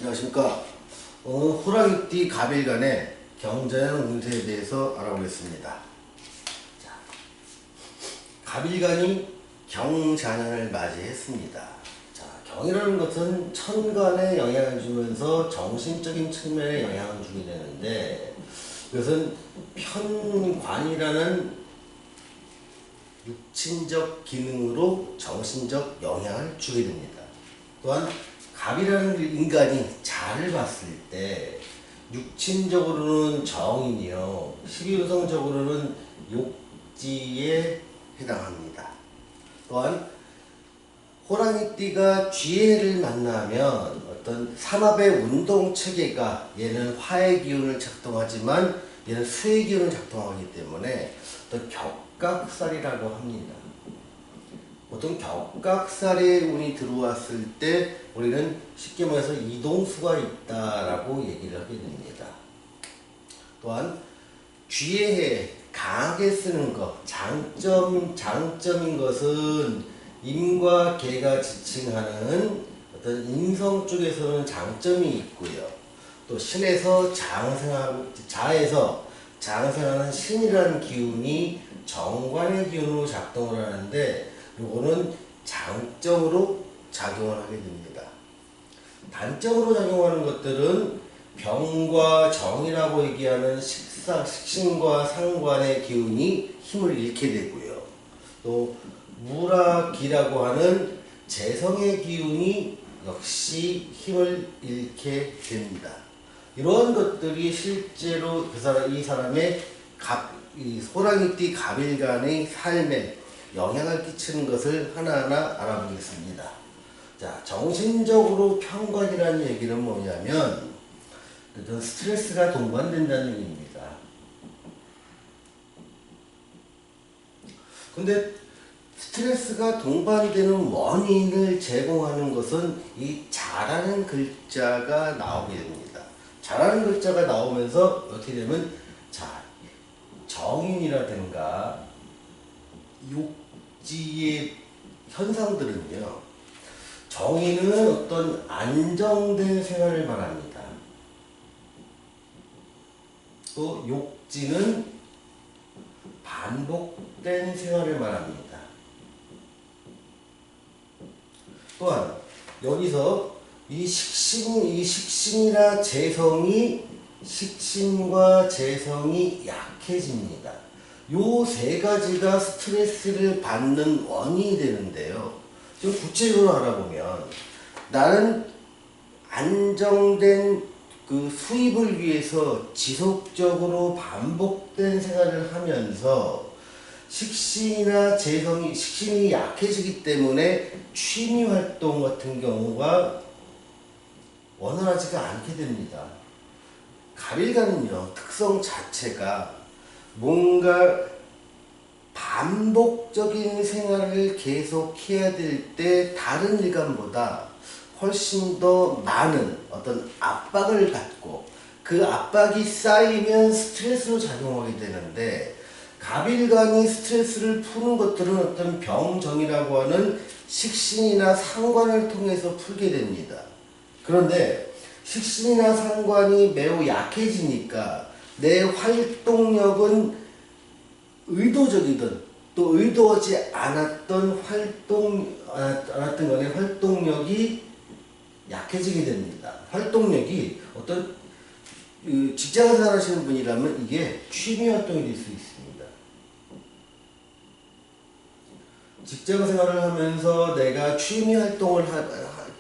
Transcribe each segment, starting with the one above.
안녕하십니까. 오늘 호랑이띠 갑일간의 경자형 운세에 대해서 알아보겠습니다. 자, 갑일간이 경자년을 맞이했습니다. 자, 경이라는 것은 천간에 영향을 주면서 정신적인 측면에 영향을 주게 되는데, 이것은 편관이라는 육친적 기능으로 정신적 영향을 주게 됩니다. 또한 갑이라는 인간이 자를 봤을 때 육친적으로는 정인이요, 십이우성적으로는 욕지에 해당합니다. 또한 호랑이띠가 쥐해를 만나면 어떤 삼합의 운동 체계가, 얘는 화의 기운을 작동하지만 얘는 수의 기운을 작동하기 때문에 어떤 격각살이라고 합니다. 보통 격각살의 운이 들어왔을 때 우리는 쉽게 말해서 이동수가 있다라고 얘기를 하게 됩니다. 또한 쥐의 강하게 쓰는 것, 장점인 것은 임과 개가 지칭하는 어떤 인성 쪽에서는 장점이 있고요. 또 신에서 자에서 장생하는 신이라는 기운이 정관의 기운으로 작동을 하는데, 요거는 장점으로 작용을 하게 됩니다. 단점으로 작용하는 것들은 병과 정이라고 얘기하는 식신과 상관의 기운이 힘을 잃게 되고요. 또 무라 기라고 하는 재성의 기운이 역시 힘을 잃게 됩니다. 이러한 것들이 실제로 이 사람의 이 호랑이띠 갑일간의 삶에 영향을 끼치는 것을 하나하나 알아보겠습니다. 자, 정신적으로 편관이라는 얘기는 뭐냐면 어떤 스트레스가 동반된다는 얘기입니다. 근데 스트레스가 동반되는 원인을 제공하는 것은 이 자라는 글자가 나오게 됩니다. 자라는 글자가 나오면서 어떻게 되면, 자, 정인이라든가 욕지의 현상들은요, 정인은 어떤 안정된 생활을 말합니다. 또 욕지는 반복된 생활을 말합니다. 또한 여기서 이 식신과 재성이 약해집니다. 요 세 가지가 스트레스를 받는 원인이 되는데요. 좀 구체적으로 알아보면, 나는 안정된 그 수입을 위해서 지속적으로 반복된 생활을 하면서 식신이 약해지기 때문에 취미 활동 같은 경우가 원활하지가 않게 됩니다. 갑일간은요, 특성 자체가 뭔가 반복적인 생활을 계속 해야 될 때 다른 일간보다 훨씬 더 많은 어떤 압박을 받고, 그 압박이 쌓이면 스트레스로 작용하게 되는데, 갑일간이 스트레스를 푸는 것들은 어떤 병정이라고 하는 식신이나 상관을 통해서 풀게 됩니다. 그런데 식신이나 상관이 매우 약해지니까 내 활동력은 의도적이든 또 의도하지 않았던 간에 활동력이 약해지게 됩니다. 활동력이 어떤 직장생활 하시는 분이라면 이게 취미 활동이 될 수 있습니다. 직장생활을 하면서 내가 취미 활동을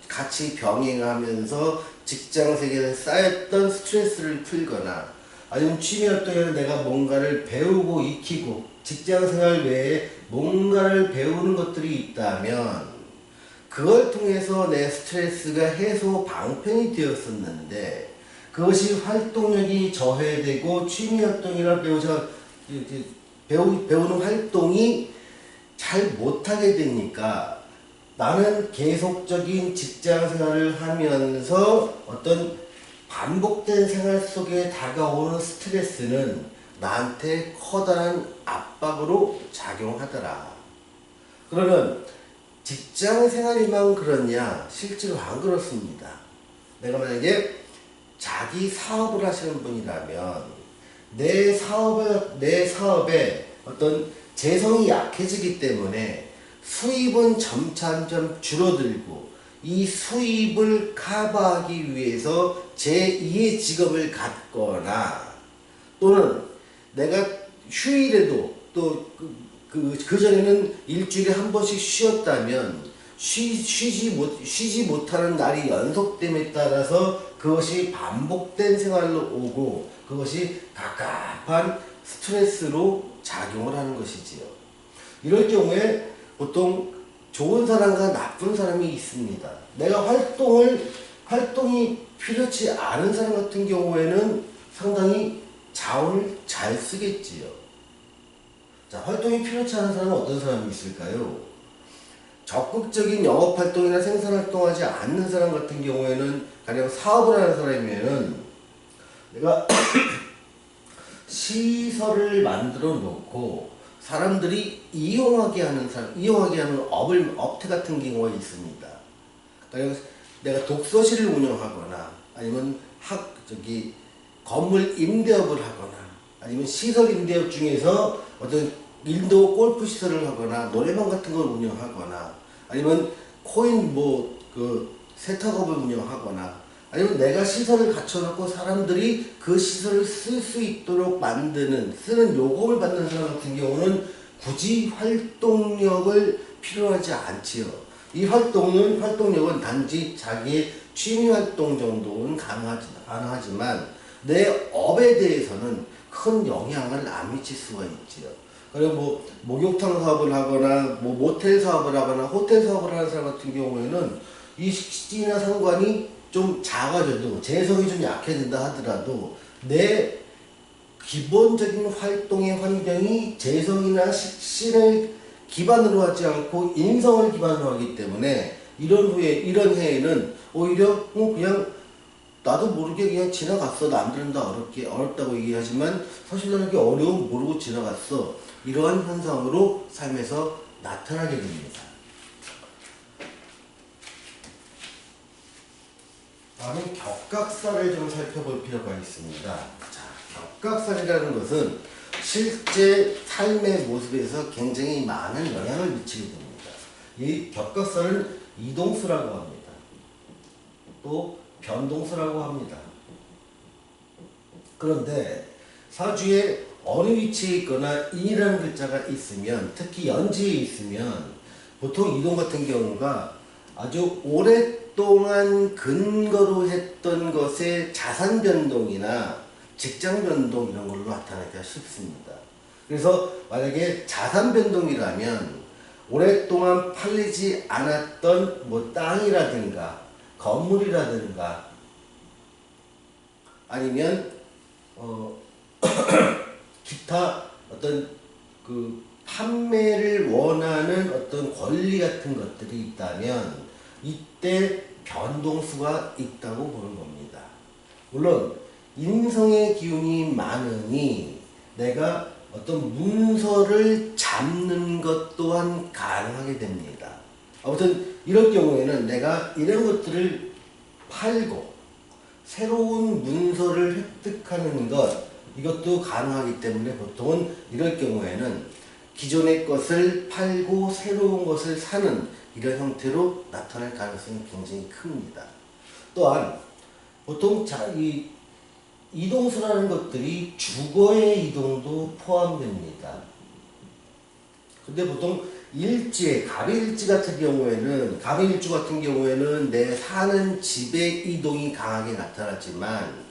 같이 병행하면서 직장 세계에 쌓였던 스트레스를 풀거나, 아니면 취미 활동에서 내가 뭔가를 배우고 익히고 직장생활 외에 뭔가를 배우는 것들이 있다면 그걸 통해서 내 스트레스가 해소 방편이 되었었는데, 그것이 활동력이 저해되고 취미 활동이나 배우는 활동이 잘 못하게 되니까 나는 계속적인 직장 생활을 하면서 어떤 반복된 생활 속에 다가오는 스트레스는 나한테 커다란 압박으로 작용하더라. 그러면 직장 생활이만 그렇냐? 실제로 안 그렇습니다. 내가 만약에 자기 사업을 하시는 분이라면 내 사업에 어떤 재성이 약해지기 때문에 수입은 점차점 줄어들고 이 수입을 커버하기 위해서 제2의 직업을 갖거나 또는 내가 휴일에도 또 그전에는 일주일에 한 번씩 쉬었다면 쉬지 못하는 날이 연속됨에 따라서 그것이 반복된 생활로 오고 그것이 갑갑한 스트레스로 작용을 하는 것이지요. 이럴 경우에 보통 좋은 사람과 나쁜 사람이 있습니다. 내가 활동이 필요치 않은 사람 같은 경우에는 상당히 자원을 잘 쓰겠지요. 자, 활동이 필요치 않은 사람은 어떤 사람이 있을까요? 적극적인 영업활동이나 생산활동하지 않는 사람 같은 경우에는 가령 사업을 하는 사람이면은 내가 시설을 만들어 놓고 사람들이 이용하게 하는 업태 같은 경우가 있습니다. 가령 내가 독서실을 운영하거나 아니면 건물 임대업을 하거나 아니면 시설 임대업 중에서 어떤 인도 골프 시설을 하거나 노래방 같은 걸 운영하거나 아니면 코인 세탁업을 운영하거나 아니면 내가 시설을 갖춰놓고 사람들이 그 시설을 쓸 수 있도록 쓰는 요금을 받는 사람 같은 경우는 굳이 활동력을 필요하지 않지요. 이 활동력은 단지 자기의 취미활동 정도는 가능하지만 내 업에 대해서는 큰 영향을 안 미칠 수가 있지요. 그리고 목욕탕 사업을 하거나 모텔 사업을 하거나 호텔 사업을 하는 사람 같은 경우에는 이 식지나 상관이 좀 작아져도 재성이 좀 약해진다 하더라도 내 기본적인 활동의 환경이 재성이나 식신을 기반으로 하지 않고 인성을 기반으로 하기 때문에 이런 해에는 오히려 그냥 나도 모르게 그냥 지나갔어. 남들은 다 어렵다고 얘기하지만 사실 나는 그게 어려움 모르고 지나갔어. 이러한 현상으로 삶에서 나타나게 됩니다. 다음은 격각살을 좀 살펴볼 필요가 있습니다. 자, 격각살이라는 것은 실제 삶의 모습에서 굉장히 많은 영향을 미치게 됩니다. 이 격각살은 이동수라고 합니다. 또 변동수라고 합니다. 그런데 사주에 어느 위치에 있거나 인이라는 글자가 있으면 특히 연지에 있으면 보통 이동 같은 경우가 아주 오랫동안 근거로 했던 것의 자산 변동이나 직장 변동 이런 걸로 나타나기가 쉽습니다. 그래서 만약에 자산 변동이라면 오랫동안 팔리지 않았던 땅이라든가 건물이라든가 아니면 기타 어떤 판매를 원하는 어떤 권리 같은 것들이 있다면 이때 변동수가 있다고 보는 겁니다. 물론 인성의 기운이 많으니 내가 어떤 문서를 잡는 것 또한 가능하게 됩니다. 아무튼 이럴 경우에는 내가 이런 것들을 팔고 새로운 문서를 획득하는 이것도 가능하기 때문에 보통은 이럴 경우에는 기존의 것을 팔고 새로운 것을 사는 이런 형태로 나타날 가능성이 굉장히 큽니다. 또한 보통 이 이동수라는 것들이 주거의 이동도 포함됩니다. 근데 보통 갑일일주 같은 경우에는 내 사는 집의 이동이 강하게 나타나지만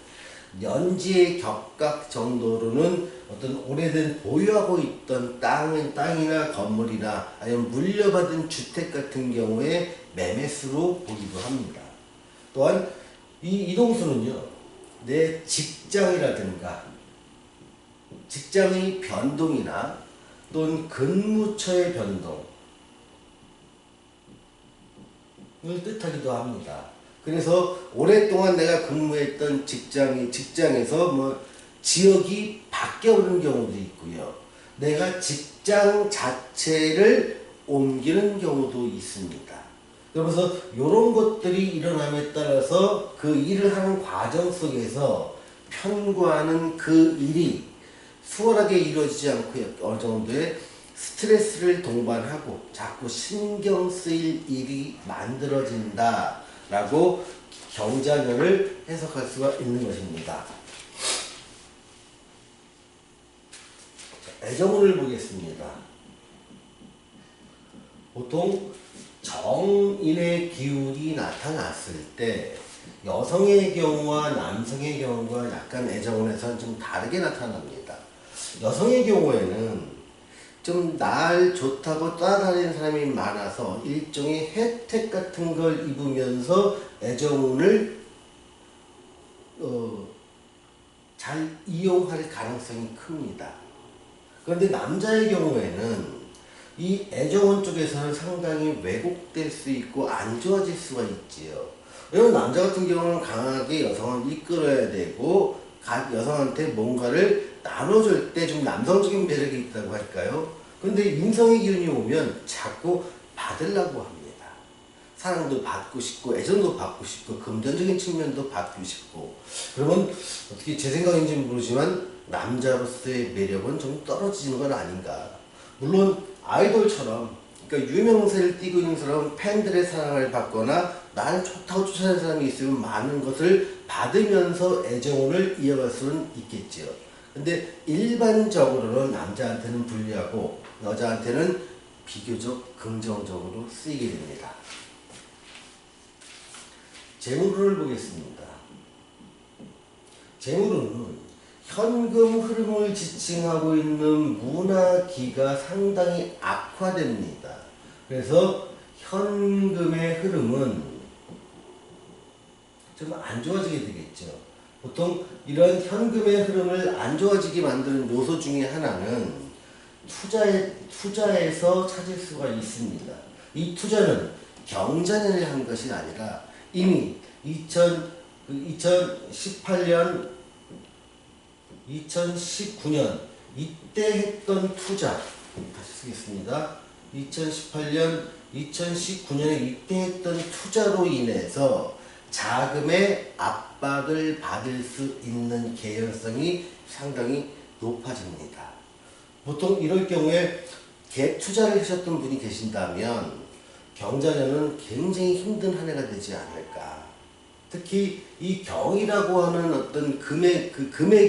연지의 격각 정도로는 어떤 오래된 보유하고 있던 땅이나 건물이나 아니면 물려받은 주택 같은 경우에 매매수로 보기도 합니다. 또한 이 이동수는요, 내 직장이라든가 직장의 변동이나 또는 근무처의 변동을 뜻하기도 합니다. 그래서 오랫동안 내가 근무했던 직장에서 지역이 바뀌어오는 경우도 있고요. 내가 직장 자체를 옮기는 경우도 있습니다. 그러면서 이런 것들이 일어남에 따라서 그 일을 하는 과정 속에서 편구하는 그 일이 수월하게 이루어지지 않고 어느 정도의 스트레스를 동반하고 자꾸 신경 쓰일 일이 만들어진다라고 경자년을 해석할 수가 있는 것입니다. 애정운을 보겠습니다. 보통 정인의 기운이 나타났을 때 여성의 경우와 남성의 경우가 약간 애정운에서는 좀 다르게 나타납니다. 여성의 경우에는 좀 날 좋다고 따라다니는 사람이 많아서 일종의 혜택 같은 걸 입으면서 애정운을 잘 이용할 가능성이 큽니다. 그런데 남자의 경우에는 이 애정운 쪽에서는 상당히 왜곡될 수 있고 안 좋아질 수가 있지요. 왜냐면 남자 같은 경우는 강하게 여성을 이끌어야 되고 여성한테 뭔가를 나눠줄 때 좀 남성적인 매력이 있다고 할까요? 근데 인성의 기운이 오면 자꾸 받으려고 합니다. 사랑도 받고 싶고 애정도 받고 싶고 금전적인 측면도 받고 싶고 그러면 어떻게 제 생각인지 모르지만 남자로서의 매력은 좀 떨어지는 건 아닌가. 물론 아이돌처럼 그러니까 유명세를 띠고 있는 사람은 팬들의 사랑을 받거나 나를 좋다고 쫓아내는 사람이 있으면 많은 것을 받으면서 애정운을 이어갈 수는 있겠지요. 근데 일반적으로는 남자한테는 불리하고 여자한테는 비교적 긍정적으로 쓰이게 됩니다. 재물운을 보겠습니다. 재물운은 현금 흐름을 지칭하고 있는 문화기가 상당히 악화됩니다. 그래서 현금의 흐름은 좀 안 좋아지게 되겠죠. 보통 이런 현금의 흐름을 안 좋아지게 만드는 요소 중에 하나는 투자에서 찾을 수가 있습니다. 이 투자는 경자년을 한 것이 아니라 이미 2018년 2019년 이때 했던 투자 다시 쓰겠습니다. 2018년 2019년에 이때 했던 투자로 인해서 자금의 압박을 받을 수 있는 개연성이 상당히 높아집니다. 보통 이럴 경우에 갭 투자를 하셨던 분이 계신다면 경자년은 굉장히 힘든 한 해가 되지 않을까. 특히 이 경이라고 하는 어떤 금의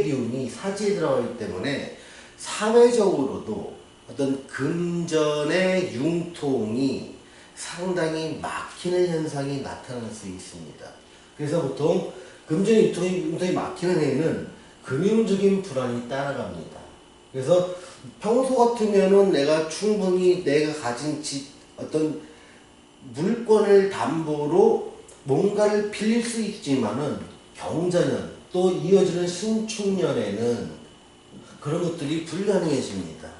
기운이 사지에 들어가기 때문에 사회적으로도 어떤 금전의 융통이 상당히 막히는 현상이 나타날 수 있습니다. 그래서 보통 금전의 융통이 막히는 해에는 금융적인 불안이 따라갑니다. 그래서 평소 같으면은 내가 충분히 내가 가진 어떤 물건을 담보로 뭔가를 빌릴 수 있지만은 경자년 또 이어지는 신축년에는 그런 것들이 불가능해집니다.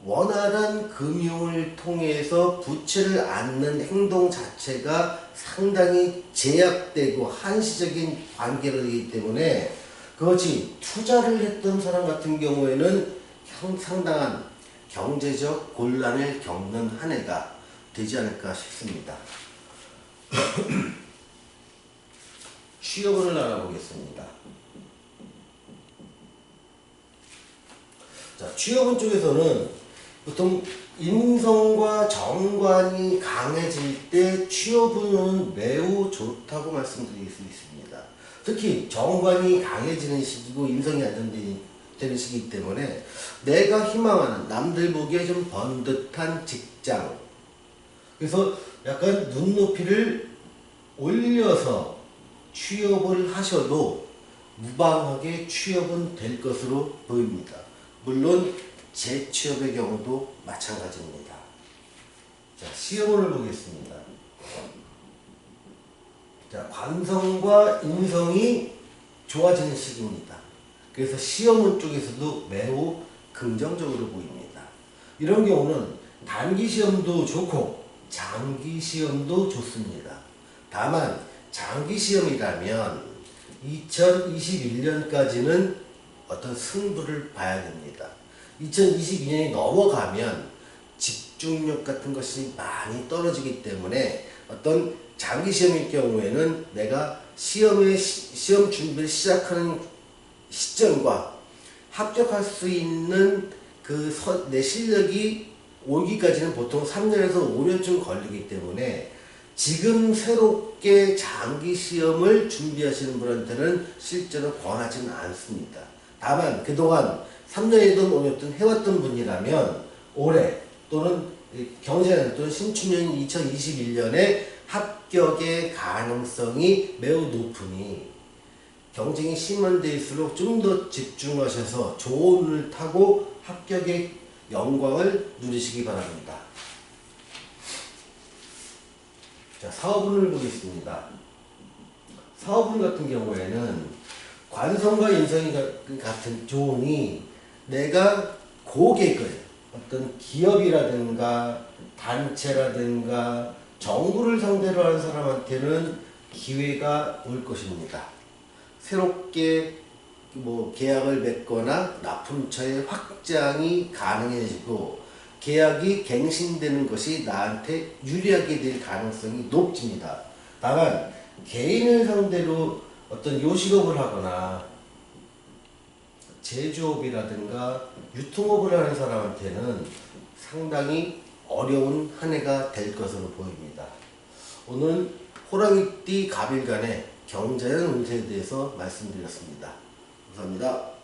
원활한 금융을 통해서 부채를 안는 행동 자체가 상당히 제약되고 한시적인 관계로 되기 때문에 그것이 투자를 했던 사람 같은 경우에는 상당한 경제적 곤란을 겪는 한 해가 되지 않을까 싶습니다. 취업운을 알아보겠습니다. 자, 취업운 쪽에서는 보통 인성과 정관이 강해질 때 취업운은 매우 좋다고 말씀드릴 수 있습니다. 특히 정관이 강해지는 시기고 인성이 안정되는 시기이기 때문에 내가 희망하는 남들 보기에 좀 번듯한 직장, 그래서 약간 눈높이를 올려서 취업을 하셔도 무방하게 취업은 될 것으로 보입니다. 물론 재취업의 경우도 마찬가지입니다. 자, 시험을 보겠습니다. 자, 관성과 인성이 좋아지는 시기입니다. 그래서 시험운 쪽에서도 매우 긍정적으로 보입니다. 이런 경우는 단기 시험도 좋고 장기 시험도 좋습니다. 다만 장기 시험이라면 2021년까지는 어떤 승부를 봐야 됩니다. 2022년이 넘어가면 집중력 같은 것이 많이 떨어지기 때문에 어떤 장기 시험일 경우에는 내가 시험 준비를 시작하는 시점과 합격할 수 있는 내 실력이 오기까지는 보통 3년에서 5년쯤 걸리기 때문에 지금 새롭게 장기 시험을 준비하시는 분한테는 실제로 권하지는 않습니다. 다만 그동안 3년이든 5년이든 해왔던 분이라면 올해 또는 경자년 또는 신축년 2021년에 합격의 가능성이 매우 높으니 경쟁이 심한 데일수록 좀 더 집중하셔서 조언을 타고 합격의 영광을 누리시기 바랍니다. 자, 사업운을 보겠습니다. 사업운 같은 경우에는 관성과 인성이 같은 조언이 내가 고객을 어떤 기업이라든가 단체라든가 정부를 상대로 하는 사람한테는 기회가 올 것입니다. 새롭게 계약을 맺거나 납품처의 확장이 가능해지고 계약이 갱신되는 것이 나한테 유리하게 될 가능성이 높습니다. 다만 개인을 상대로 어떤 요식업을 하거나 제조업이라든가 유통업을 하는 사람한테는 상당히 어려운 한 해가 될 것으로 보입니다. 오늘은 호랑이띠 갑일간의 경자년 운세에 대해서 말씀드렸습니다. 감사합니다.